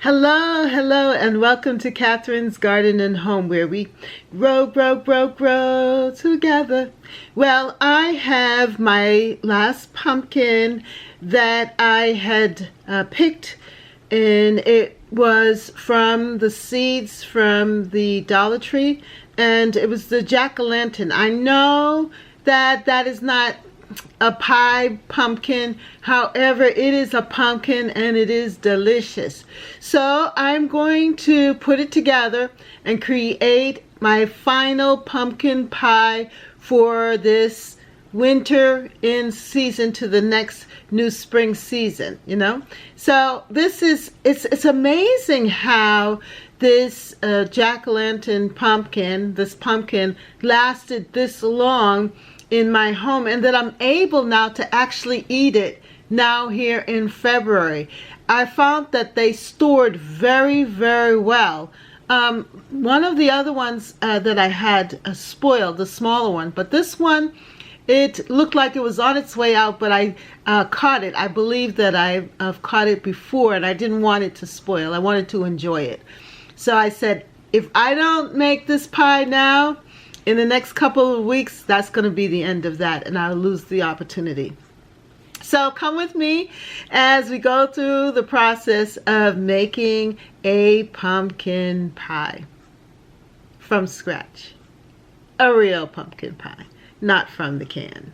Hello, hello, and welcome to Catherine's Garden and Home, where we grow together. Well, I have my last pumpkin that I had picked, and it was from the seeds from the Dollar Tree, and it was the jack-o'-lantern. I know that that is not a pie pumpkin, however it is a pumpkin and it is delicious. So I'm going to put it together and create my final pumpkin pie for this winter in season to the next new spring season, you know. So this is it's amazing how this jack-o'-lantern pumpkin, this pumpkin lasted this long in my home, and that I'm able now to actually eat it now here in February. I found that they stored very well. One of the other ones that I had spoiled, the smaller one, but this one, it looked like it was on its way out, but I caught it. I believe that I've caught it before, and I didn't want it to spoil. I wanted to enjoy it. So I said, if I don't make this pie now, in the next couple of weeks, that's going to be the end of that, and I'll lose the opportunity. So come with me as we go through the process of making a pumpkin pie from scratch. A real pumpkin pie, not from the can.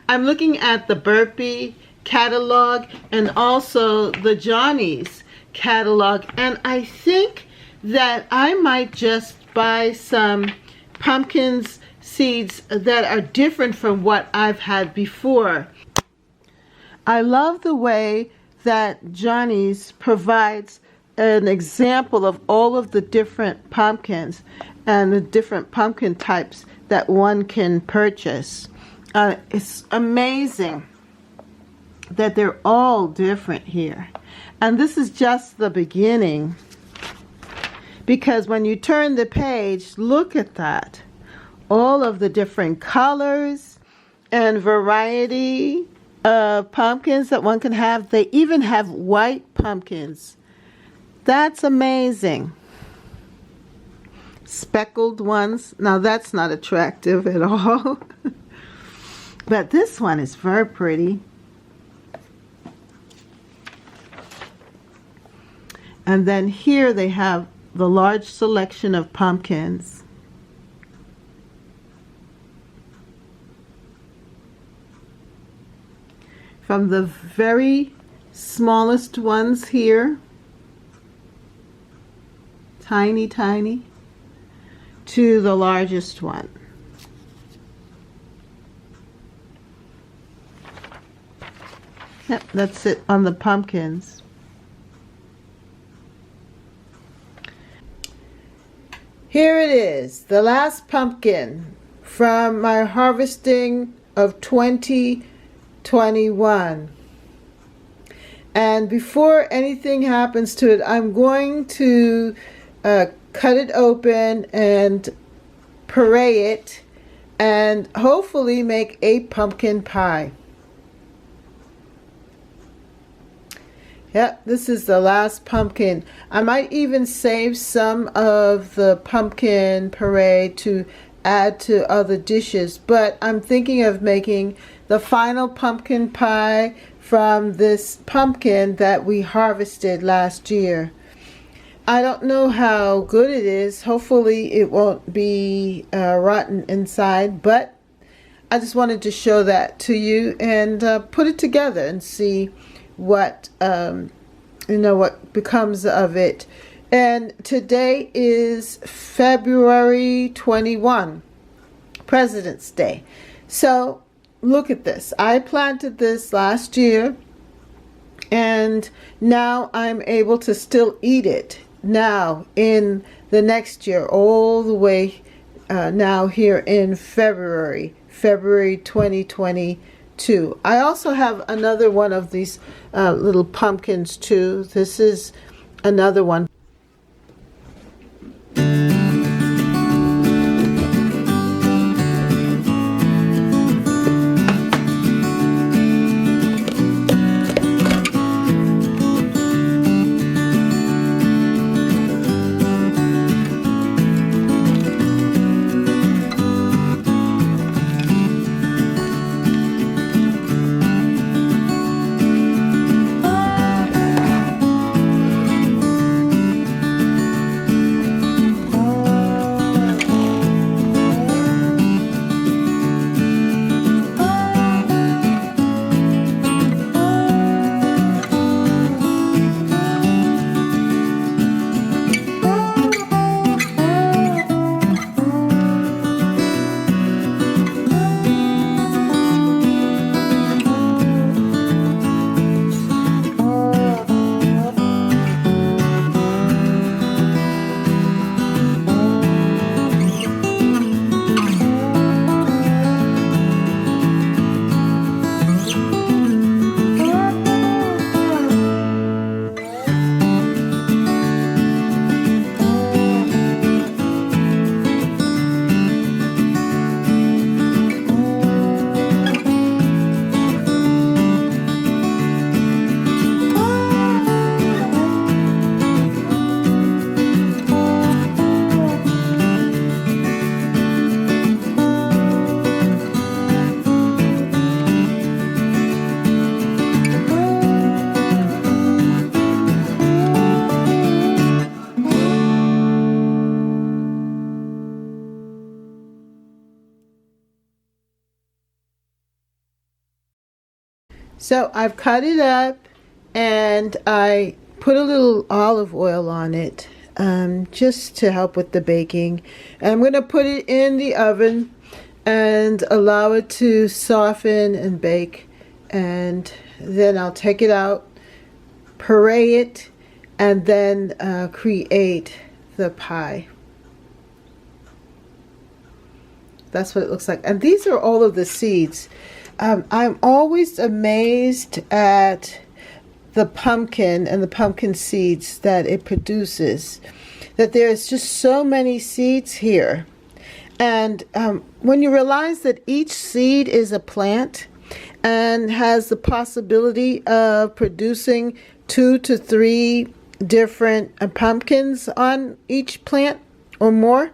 I'm looking at the Burpee catalog and also the Johnny's catalog, and I think that I might just buy some pumpkins seeds that are different from what I've had before. I love the way that Johnny's provides an example of all of the different pumpkins and the different pumpkin types that one can purchase. It's amazing that they're all different here. And this is just the beginning, because when you turn the page, look at that. All of the different colors and variety of pumpkins that one can have. They even have white pumpkins. That's amazing. Speckled ones. Now that's not attractive at all. But this one is very pretty. And then here they have the large selection of pumpkins. From the very smallest ones here, tiny, to the largest one. Yep, that's it on the pumpkins. Here it is, the last pumpkin from my harvesting of 2021. And before anything happens to it, I'm going to cut it open and puree it and hopefully make a pumpkin pie. Yep, this is the last pumpkin. I might even save some of the pumpkin puree to add to other dishes, but I'm thinking of making the final pumpkin pie from this pumpkin that we harvested last year. I don't know how good it is. Hopefully it won't be rotten inside, but I just wanted to show that to you and put it together and see what what becomes of it. And today is February 21, President's Day. So look at this. I planted this last year, and now I'm able to still eat it now in the next year, all the way now here in February 2022. I also have another one of these little pumpkins too. This is another one. So I've cut it up and I put a little olive oil on it just to help with the baking. And I'm going to put it in the oven and allow it to soften and bake. And then I'll take it out, puree it, and then create the pie. That's what it looks like. And these are all of the seeds. I'm always amazed at the pumpkin and the pumpkin seeds that it produces. That there's just so many seeds here. And when you realize that each seed is a plant and has the possibility of producing 2 to 3 different pumpkins on each plant or more,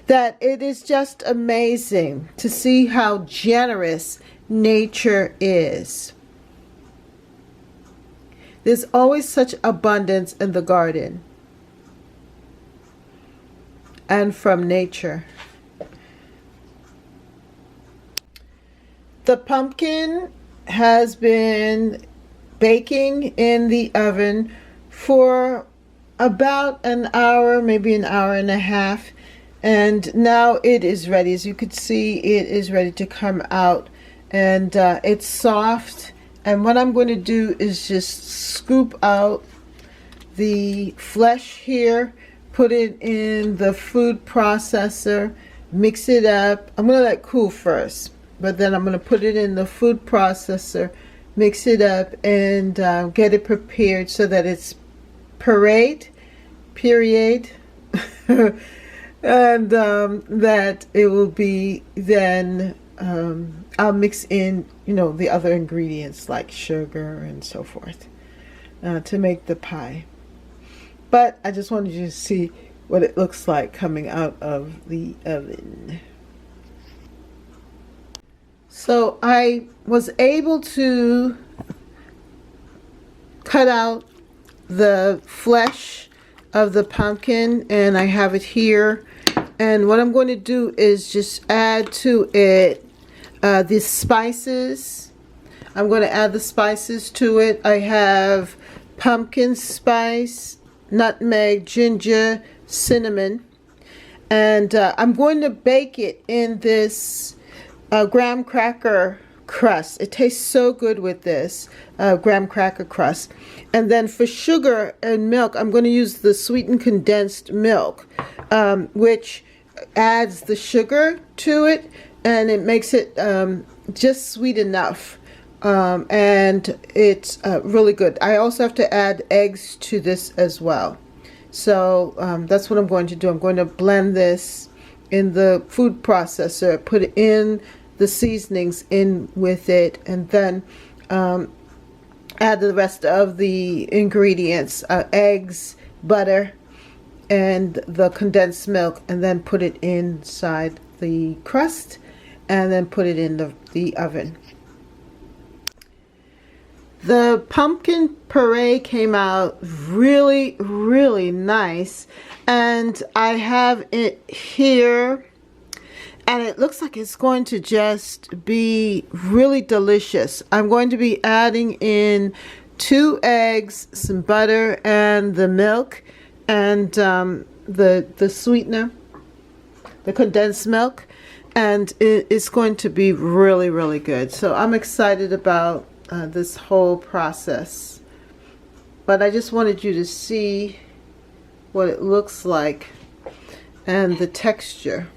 that it is just amazing to see how generous nature is. There's always such abundance in the garden and from nature. The pumpkin has been baking in the oven for about an hour, maybe an hour and a half. And now it is ready. As you can see, it is ready to come out. And it's soft. And what I'm going to do is just scoop out the flesh here, put it in the food processor, mix it up. I'm going to let it cool first, but then I'm going to put it in the food processor, mix it up, and get it prepared so that it's pureed, and that it will be then, I'll mix in, the other ingredients like sugar and so forth to make the pie. But I just wanted you to see what it looks like coming out of the oven. So I was able to cut out the flesh of the pumpkin, and I have it here. And what I'm going to do is just add to it the spices. I'm going to add the spices to it. I have pumpkin spice, nutmeg, ginger, cinnamon. And I'm going to bake it in this graham cracker crust. It tastes so good with this graham cracker crust. And then for sugar and milk, I'm going to use the sweetened condensed milk, which adds the sugar to it, and it makes it just sweet enough. And it's really good. I also have to add eggs to this as well. So that's what I'm going to do. I'm going to blend this in the food processor, put in the seasonings in with it, and then add the rest of the ingredients, eggs, butter, and the condensed milk, and then put it inside the crust, and then put it in the oven. The pumpkin puree came out really, really nice, and I have it here, and it looks like it's going to just be really delicious. I'm going to be adding in 2 eggs, some butter, and the milk, and the sweetener, the condensed milk, and it's going to be really, really good. So I'm excited about this whole process, but I just wanted you to see what it looks like and the texture.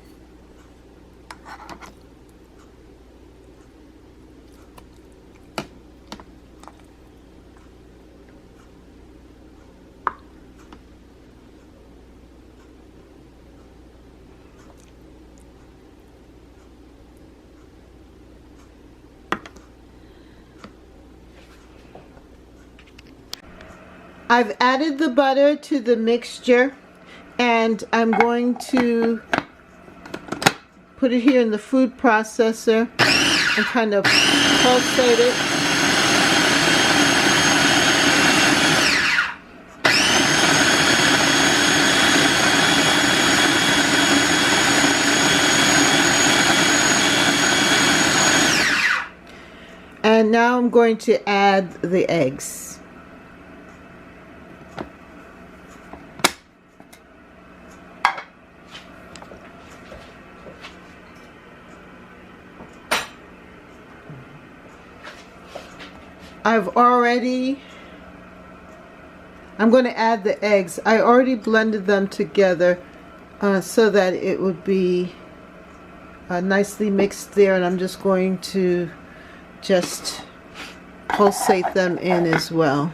I've added the butter to the mixture, and I'm going to put it here in the food processor and kind of pulsate it. And now I'm going to add the eggs. I'm going to add the eggs. I already blended them together so that it would be nicely mixed there, and I'm just going to just pulsate them in as well.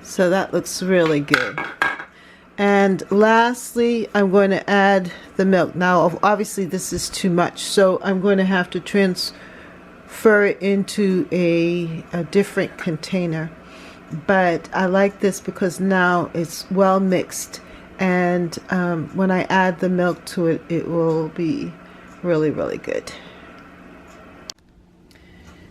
So that looks really good. And lastly, I'm going to add the milk. Now, obviously this is too much, so I'm going to have to transfer it into a different container. But I like this because now it's well mixed, and when I add the milk to it, it will be really, really good.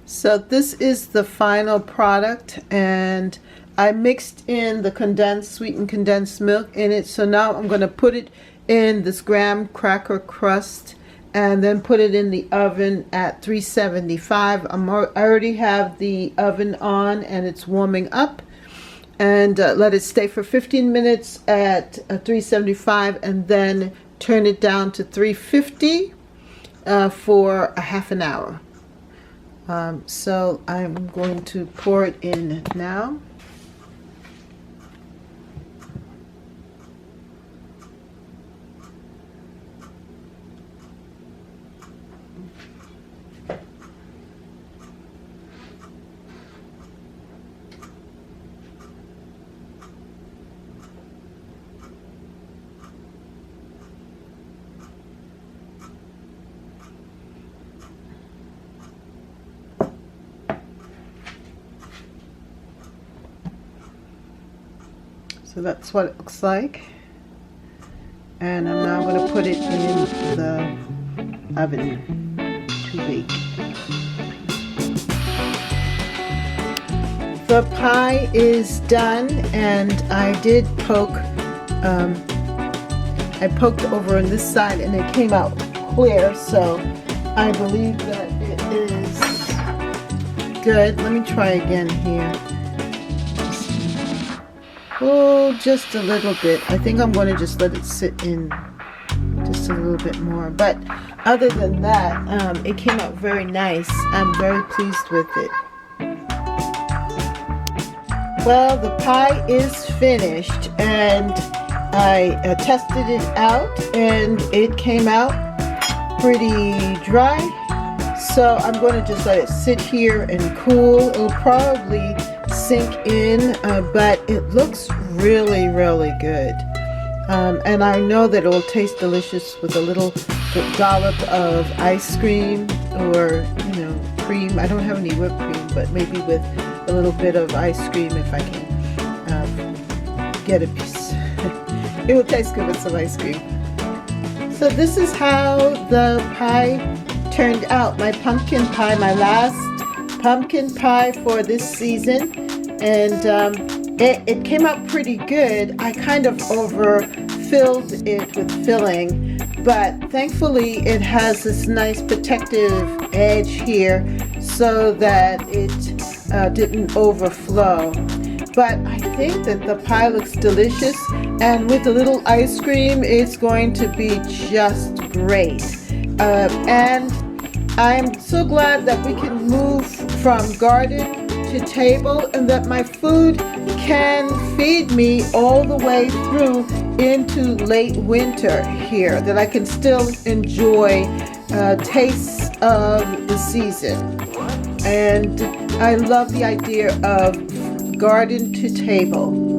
So this is the final product, and I mixed in the sweetened condensed milk in it. So now I'm going to put it in this graham cracker crust and then put it in the oven at 375. I already have the oven on and it's warming up. And let it stay for 15 minutes at 375, and then turn it down to 350 for a half an hour. So I'm going to pour it in now. So that's what it looks like. And I'm now going to put it in the oven to bake. The pie is done, and I did poke. I poked over on this side and it came out clear, so I believe that it is good. Let me try again here. Oh, just a little bit. I think I'm going to just let it sit in just a little bit more. But other than that, it came out very nice. I'm very pleased with it. Well, the pie is finished, and I tested it out, and it came out pretty dry. So I'm going to just let it sit here and cool. It'll probably sink in, but it looks really, really good. And I know that it will taste delicious with a little dollop of ice cream or, cream. I don't have any whipped cream, but maybe with a little bit of ice cream if I can get a piece. It will taste good with some ice cream. So this is how the pie turned out. My pumpkin pie, my last pumpkin pie for this season. And it came out pretty good. I kind of overfilled it with filling, but thankfully it has this nice protective edge here so that it didn't overflow. But I think that the pie looks delicious, and with a little ice cream it's going to be just great. And I'm so glad that we can move from garden to table, and that my food can feed me all the way through into late winter here, that I can still enjoy tastes of the season. And I love the idea of garden to table.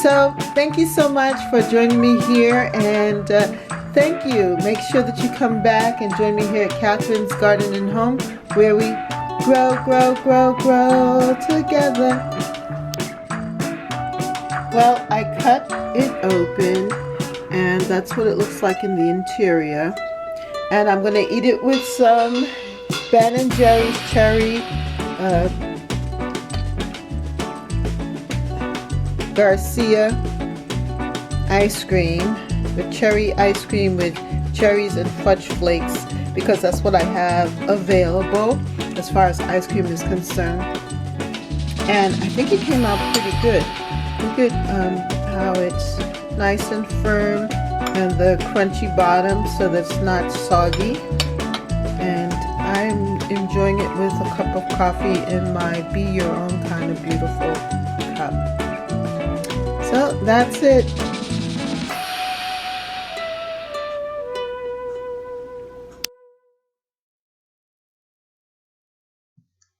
So thank you so much for joining me here, and thank you. Make sure that you come back and join me here at Catherine's Garden and Home, where we grow, grow, grow, grow together. Well, I cut it open, and that's what it looks like in the interior. And I'm going to eat it with some Ben & Jerry's cherry Garcia ice cream, with cherry ice cream with cherries and fudge flakes, because that's what I have available as far as ice cream is concerned. And I think it came out pretty good. Look at how it's nice and firm, and the crunchy bottom so that it's not soggy. And I'm enjoying it with a cup of coffee in my Be Your Own kind of beautiful cup. So that's it.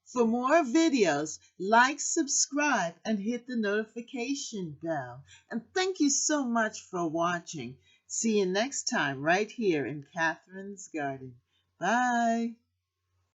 For more videos, like, subscribe, and hit the notification bell. And thank you so much for watching. See you next time right here in Catherine's Garden. Bye.